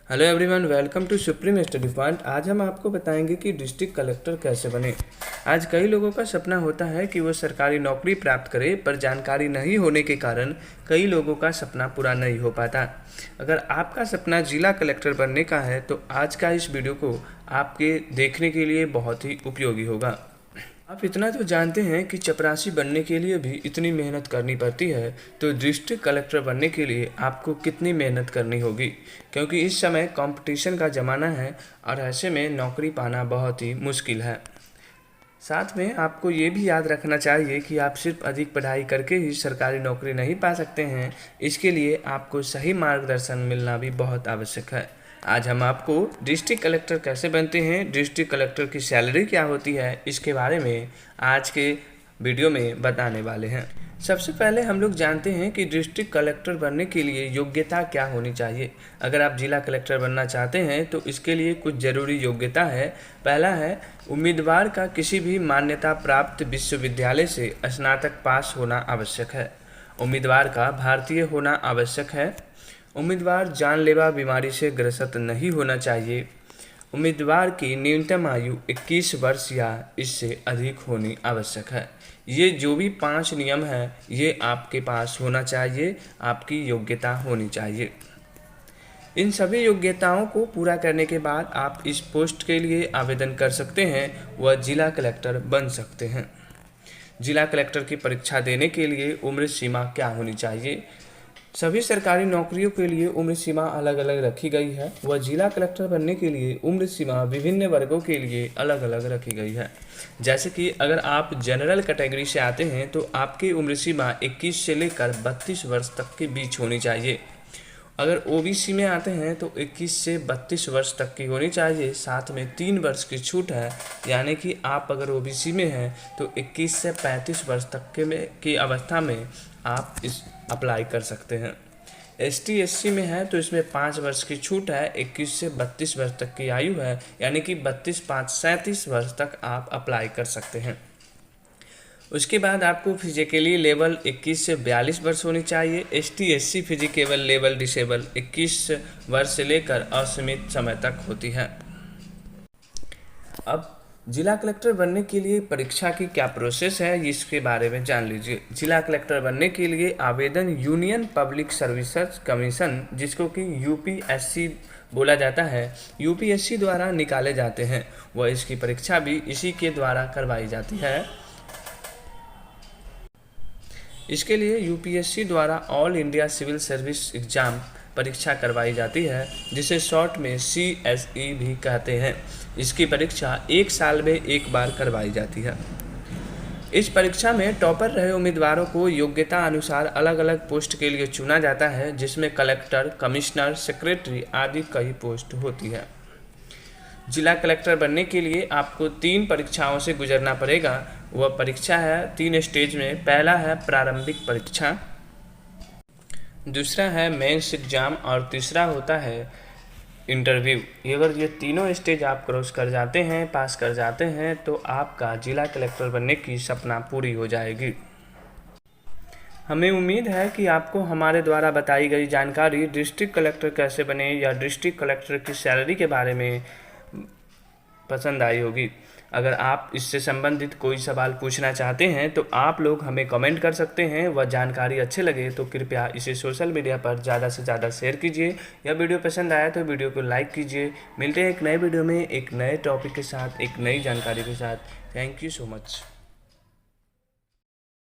Hello everyone, welcome to Supreme Study Point. आज हम आपको बताएंगे कि डिस्ट्रिक्ट कलेक्टर कैसे बने। आज कई लोगों का सपना होता है कि वो सरकारी नौकरी प्राप्त करे, पर जानकारी नहीं होने के कारण कई लोगों का सपना पूरा नहीं हो पाता। अगर आपका सपना जिला कलेक्टर बनने का है तो आज का इस वीडियो को आपके देखने के लिए बहुत ही उपयोगी होगा। आप इतना तो जानते हैं कि चपरासी बनने के लिए भी इतनी मेहनत करनी पड़ती है, तो डिस्ट्रिक्ट कलेक्टर बनने के लिए आपको कितनी मेहनत करनी होगी, क्योंकि इस समय कंपटीशन का ज़माना है और ऐसे में नौकरी पाना बहुत ही मुश्किल है। साथ में आपको ये भी याद रखना चाहिए कि आप सिर्फ अधिक पढ़ाई करके ही सरकारी नौकरी नहीं पा सकते हैं। इसके लिए आपको सही मार्गदर्शन मिलना भी बहुत आवश्यक है। आज हम आपको डिस्ट्रिक्ट कलेक्टर कैसे बनते हैं, डिस्ट्रिक्ट कलेक्टर की सैलरी क्या होती है, इसके बारे में आज के वीडियो में बताने वाले हैं। सबसे पहले हम लोग जानते हैं कि डिस्ट्रिक्ट कलेक्टर बनने के लिए योग्यता क्या होनी चाहिए। अगर आप जिला कलेक्टर बनना चाहते हैं तो इसके लिए कुछ ज़रूरी योग्यता है। पहला है, उम्मीदवार का किसी भी मान्यता प्राप्त विश्वविद्यालय से स्नातक पास होना आवश्यक है। उम्मीदवार का भारतीय होना आवश्यक है। उम्मीदवार जानलेवा बीमारी से ग्रसित नहीं होना चाहिए। उम्मीदवार की न्यूनतम आयु 21 वर्ष या इससे अधिक होनी आवश्यक है। ये जो भी 5 नियम हैं ये आपके पास होना चाहिए, आपकी योग्यता होनी चाहिए। इन सभी योग्यताओं को पूरा करने के बाद आप इस पोस्ट के लिए आवेदन कर सकते हैं व जिला कलेक्टर बन सकते हैं। जिला कलेक्टर की परीक्षा देने के लिए उम्र सीमा क्या होनी चाहिए। सभी सरकारी नौकरियों के लिए उम्र सीमा अलग अलग रखी गई है व जिला कलेक्टर बनने के लिए उम्र सीमा विभिन्न वर्गों के लिए अलग अलग रखी गई है। जैसे कि अगर आप जनरल कैटेगरी से आते हैं तो आपकी उम्र सीमा 21 से लेकर 32 वर्ष तक के बीच होनी चाहिए। अगर ओबीसी में आते हैं तो 21 से 32 वर्ष तक की होनी चाहिए। साथ में 3 वर्ष की छूट है, यानी कि आप अगर ओबीसी में हैं तो 21 से 35 वर्ष तक की अवस्था में आप इस अप्लाई कर सकते हैं। एसटी एससी में है तो इसमें 5 वर्ष की छूट है। 21 से 32 वर्ष तक की आयु है, यानी कि 32, 5, 37 वर्ष तक आप अप्लाई कर सकते हैं। उसके बाद आपको फिजिकली लेवल 21 से 42 वर्ष होनी चाहिए। ST SC physical level disable 21 वर्ष से लेकर असीमित समय तक होती है। अब जिला कलेक्टर बनने के लिए परीक्षा की क्या प्रोसेस है, इसके बारे में जान लीजिए। जिला कलेक्टर बनने के लिए आवेदन यूनियन पब्लिक सर्विसेज कमीशन, जिसको कि यूपीएससी बोला जाता है, यूपीएससी द्वारा निकाले जाते हैं व इसकी परीक्षा भी इसी के द्वारा करवाई जाती है। इसके लिए यूपीएससी द्वारा all India civil service exam परीक्षा करवाई जाती है, जिसे शॉर्ट में CSE भी कहते हैं। इसकी परीक्षा 1 साल में एक बार करवाई जाती है। इस परीक्षा में टॉपर रहे उम्मीदवारों को योग्यता अनुसार अलग अलग पोस्ट के लिए चुना जाता है, जिसमें कलेक्टर, कमिश्नर, सेक्रेटरी आदि कई पोस्ट होती है। जिला कलेक्टर बनने के लिए आपको 3 परीक्षाओं से गुजरना पड़ेगा। वह परीक्षा है 3 स्टेज में। पहला है प्रारंभिक परीक्षा, दूसरा है मेंस एग्जाम और तीसरा होता है इंटरव्यू। अगर ये तीनों स्टेज आप क्रॉस कर जाते हैं, पास कर जाते हैं, तो आपका जिला कलेक्टर बनने की सपना पूरी हो जाएगी। हमें उम्मीद है कि आपको हमारे द्वारा बताई गई जानकारी डिस्ट्रिक्ट कलेक्टर कैसे बने या डिस्ट्रिक्ट कलेक्टर की सैलरी के बारे में पसंद आई होगी। अगर आप इससे संबंधित कोई सवाल पूछना चाहते हैं तो आप लोग हमें कमेंट कर सकते हैं। वह जानकारी अच्छे लगे तो कृपया इसे सोशल मीडिया पर ज़्यादा से ज़्यादा शेयर कीजिए। यह वीडियो पसंद आया तो वीडियो को लाइक कीजिए। मिलते हैं एक नए वीडियो में एक नए टॉपिक के साथ, एक नई जानकारी के साथ। Thank you so much.